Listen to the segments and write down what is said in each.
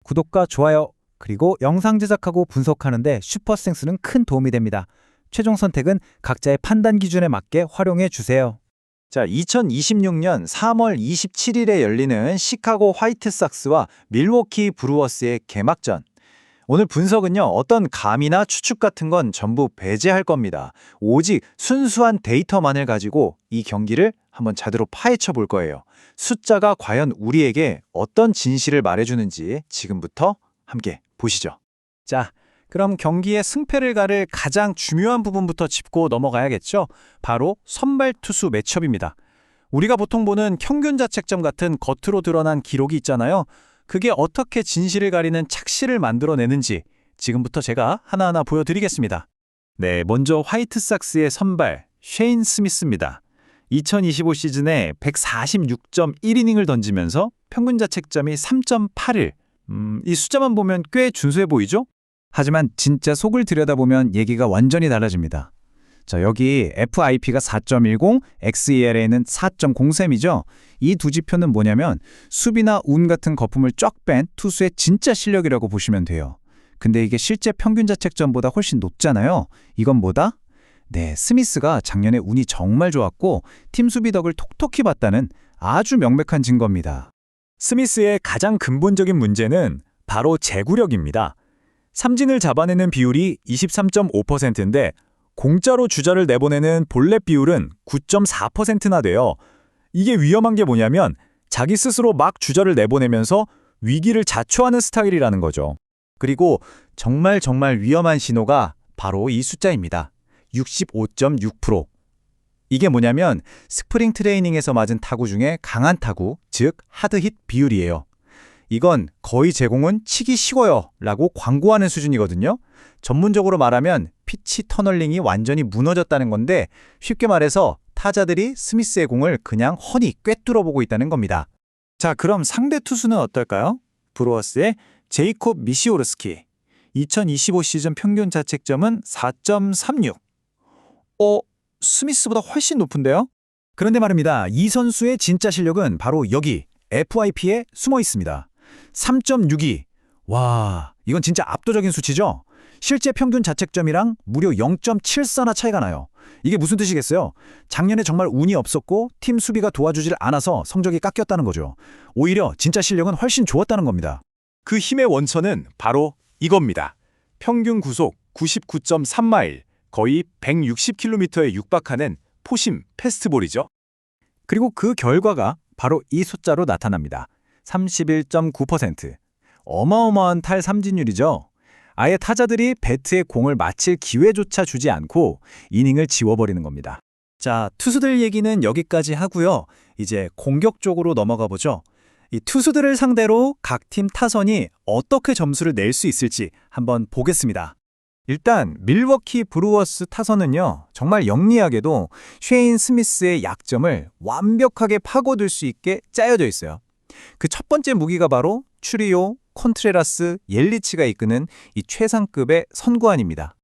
구독과 좋아요, 그리고 영상 제작하고 분석하는데 슈퍼센스는 큰 도움이 됩니다. 최종 선택은 각자의 판단 기준에 맞게 활용해 주세요. 자, 2026년 3월 27일에 열리는 시카고 화이트삭스와 밀워키 브루어스의 개막전. 오늘 분석은요, 어떤 감이나 추측 같은 건 전부 배제할 겁니다. 오직 순수한 데이터만을 가지고 이 경기를 한번 제대로 파헤쳐 볼 거예요. 숫자가 과연 우리에게 어떤 진실을 말해주는지 지금부터 함께 보시죠. 자, 그럼 경기의 승패를 가를 가장 중요한 부분부터 짚고 넘어가야겠죠? 바로 선발 투수 매첩입니다. 우리가 보통 보는 평균 자책점 같은 겉으로 드러난 기록이 있잖아요. 그게 어떻게 진실을 가리는 착시를 만들어내는지 지금부터 제가 하나하나 보여드리겠습니다. 네, 먼저 화이트삭스의 선발 쉐인 스미스입니다. 2025 시즌에 146.1이닝을 던지면서 평균 자책점이 3.81. 이 숫자만 보면 꽤 준수해 보이죠? 하지만 진짜 속을 들여다보면 얘기가 완전히 달라집니다. 자, 여기 FIP가 4.10, XERA는 4.03이죠. 이 두 지표는 뭐냐면 수비나 운 같은 거품을 쫙 뺀 투수의 진짜 실력이라고 보시면 돼요. 근데 이게 실제 평균 자책점보다 훨씬 높잖아요. 이건 뭐다? 네, 스미스가 작년에 운이 정말 좋았고 팀 수비 덕을 톡톡히 봤다는 아주 명백한 증거입니다. 스미스의 가장 근본적인 문제는 바로 제구력입니다. 삼진을 잡아내는 비율이 23.5%인데 공짜로 주자를 내보내는 볼넷 비율은 9.4%나 돼요. 이게 위험한 게 뭐냐면 자기 스스로 막 주자를 내보내면서 위기를 자초하는 스타일이라는 거죠. 그리고 정말 위험한 신호가 바로 이 숫자입니다. 65.6%. 이게 뭐냐면 스프링 트레이닝에서 맞은 타구 중에 강한 타구, 즉 하드힛 비율이에요. 이건 거의 제공은 치기 쉬워요 라고 광고하는 수준이거든요. 전문적으로 말하면 피치 터널링이 완전히 무너졌다는 건데 쉽게 말해서 타자들이 스미스의 공을 그냥 훤히 꿰뚫어보고 있다는 겁니다. 자, 그럼 상대 투수는 어떨까요? 브루어스의 제이콥 미시오르스키. 2025 시즌 평균 자책점은 4.36. 스미스보다 훨씬 높은데요? 그런데 말입니다. 이 선수의 진짜 실력은 바로 여기 FIP에 숨어 있습니다. 3.62. 와, 이건 진짜 압도적인 수치죠? 실제 평균 자책점이랑 무려 0.74나 차이가 나요. 이게 무슨 뜻이겠어요? 작년에 정말 운이 없었고 팀 수비가 도와주질 않아서 성적이 깎였다는 거죠. 오히려 진짜 실력은 훨씬 좋았다는 겁니다. 그 힘의 원천은 바로 이겁니다. 평균 구속 99.3마일, 거의 160km에 육박하는 포심 패스트볼이죠. 그리고 그 결과가 바로 이 숫자로 나타납니다. 31.9%. 어마어마한 탈삼진율이죠. 아예 타자들이 배트에 공을 맞힐 기회조차 주지 않고 이닝을 지워버리는 겁니다. 자, 투수들 얘기는 여기까지 하고요. 이제 공격 쪽으로 넘어가 보죠. 이 투수들을 상대로 각 팀 타선이 어떻게 점수를 낼 수 있을지 한번 보겠습니다. 일단 밀워키 브루어스 타선은요, 정말 영리하게도 쉐인 스미스의 약점을 완벽하게 파고들 수 있게 짜여져 있어요. 그 첫 번째 무기가 바로 추리오, 콘트레라스, 옐리치가 이끄는 이 최상급의 선구안입니다.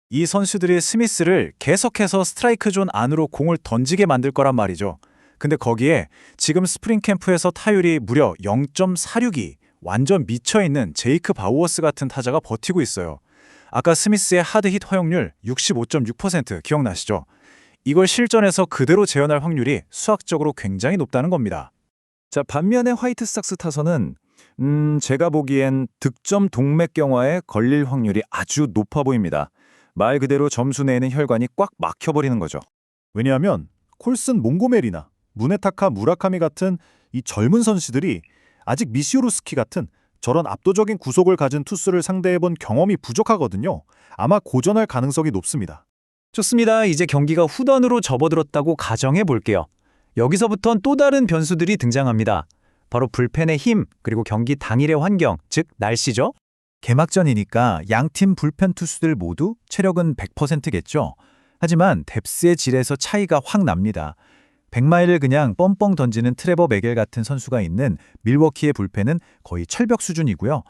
이 선수들이 스미스를 계속해서 스트라이크 존 안으로 공을 던지게 만들 거란 말이죠. 근데 거기에 지금 스프링 캠프에서 타율이 무려 0.46이 완전 미쳐있는 제이크 바우어스 같은 타자가 버티고 있어요. 아까 스미스의 하드힛 허용률 65.6% 기억나시죠? 이걸 실전에서 그대로 재현할 확률이 수학적으로 굉장히 높다는 겁니다. 자, 반면에 화이트삭스 타선은 제가 보기엔 득점 동맥경화에 걸릴 확률이 아주 높아 보입니다. 말 그대로 점수 내는 혈관이 꽉 막혀버리는 거죠. 왜냐하면 콜슨 몽고메리나 무네타카 무라카미 같은 이 젊은 선수들이 아직 미시오르스키 같은 저런 압도적인 구속을 가진 투수를 상대해본 경험이 부족하거든요. 아마 고전할 가능성이 높습니다. 좋습니다. 이제 경기가 후반으로 접어들었다고 가정해 볼게요. 여기서부턴 또 다른 변수들이 등장합니다. 바로 불펜의 힘, 그리고 경기 당일의 환경, 즉 날씨죠. 개막전이니까 양팀 불펜 투수들 모두 체력은 100%겠죠. 하지만 뎁스의 질에서 차이가 확 납니다. 100마일을 그냥 뻥뻥 던지는 트레버 메겔 같은 선수가 있는 밀워키의 불펜은 거의 철벽 수준이고요.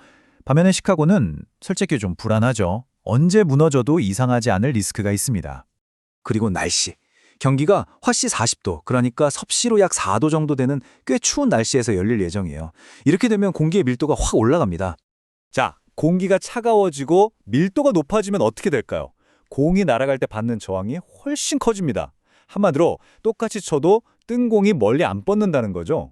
반면에 시카고는 솔직히 좀 불안하죠. 언제 무너져도 이상하지 않을 리스크가 있습니다. 그리고 날씨. 경기가 화씨 40도, 그러니까 섭씨로 약 4도 정도 되는 꽤 추운 날씨에서 열릴 예정이에요. 이렇게 되면 공기의 밀도가 확 올라갑니다. 자, 공기가 차가워지고 밀도가 높아지면 어떻게 될까요? 공이 날아갈 때 받는 저항이 훨씬 커집니다. 한마디로 똑같이 쳐도 뜬 공이 멀리 안 뻗는다는 거죠.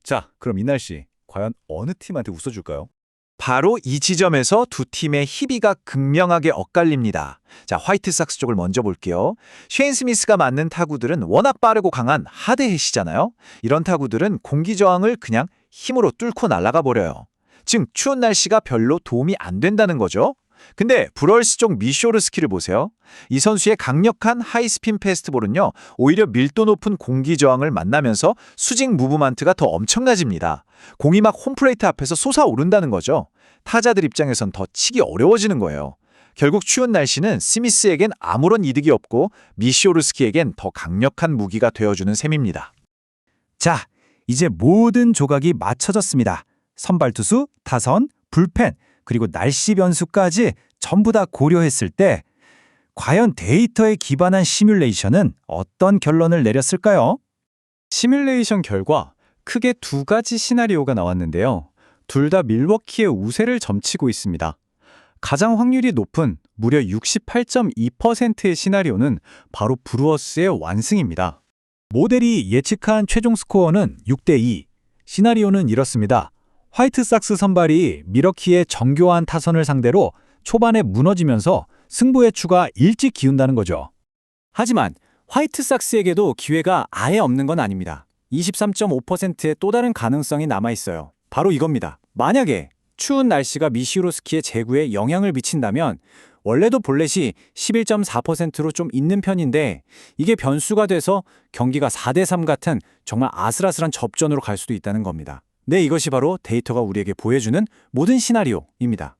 자, 그럼 이날 씨, 과연 어느 팀한테 웃어줄까요? 바로 이 지점에서 두 팀의 희비가 극명하게 엇갈립니다. 자, 화이트삭스 쪽을 먼저 볼게요. 쉐인 스미스가 맞는 타구들은 워낙 빠르고 강한 하드햇이잖아요. 이런 타구들은 공기 저항을 그냥 힘으로 뚫고 날아가 버려요. 즉, 추운 날씨가 별로 도움이 안 된다는 거죠. 근데 브럴스 쪽 미쇼르스키를 보세요. 이 선수의 강력한 하이스핀 패스트볼은요, 오히려 밀도 높은 공기 저항을 만나면서 수직 무브먼트가 더 엄청나집니다. 공이 막 홈플레이트 앞에서 솟아오른다는 거죠. 타자들 입장에선 더 치기 어려워지는 거예요. 결국 추운 날씨는 스미스에겐 아무런 이득이 없고 미쇼르스키에겐 더 강력한 무기가 되어주는 셈입니다. 자, 이제 모든 조각이 맞춰졌습니다. 선발 투수, 타선, 불펜, 그리고 날씨 변수까지 전부 다 고려했을 때 과연 데이터에 기반한 시뮬레이션은 어떤 결론을 내렸을까요? 시뮬레이션 결과 크게 두 가지 시나리오가 나왔는데요. 둘 다 밀워키의 우세를 점치고 있습니다. 가장 확률이 높은 무려 68.2%의 시나리오는 바로 브루어스의 완승입니다. 모델이 예측한 최종 스코어는 6대2. 시나리오는 이렇습니다. 화이트삭스 선발이 미러키의 정교한 타선을 상대로 초반에 무너지면서 승부의 추가 일찍 기운다는 거죠. 하지만 화이트삭스에게도 기회가 아예 없는 건 아닙니다. 23.5%의 또 다른 가능성이 남아있어요. 바로 이겁니다. 만약에 추운 날씨가 미시로스키의 제구에 영향을 미친다면 원래도 볼넷이 11.4%로 좀 있는 편인데 이게 변수가 돼서 경기가 4대3 같은 정말 아슬아슬한 접전으로 갈 수도 있다는 겁니다. 네, 이것이 바로 데이터가 우리에게 보여주는 모든 시나리오입니다.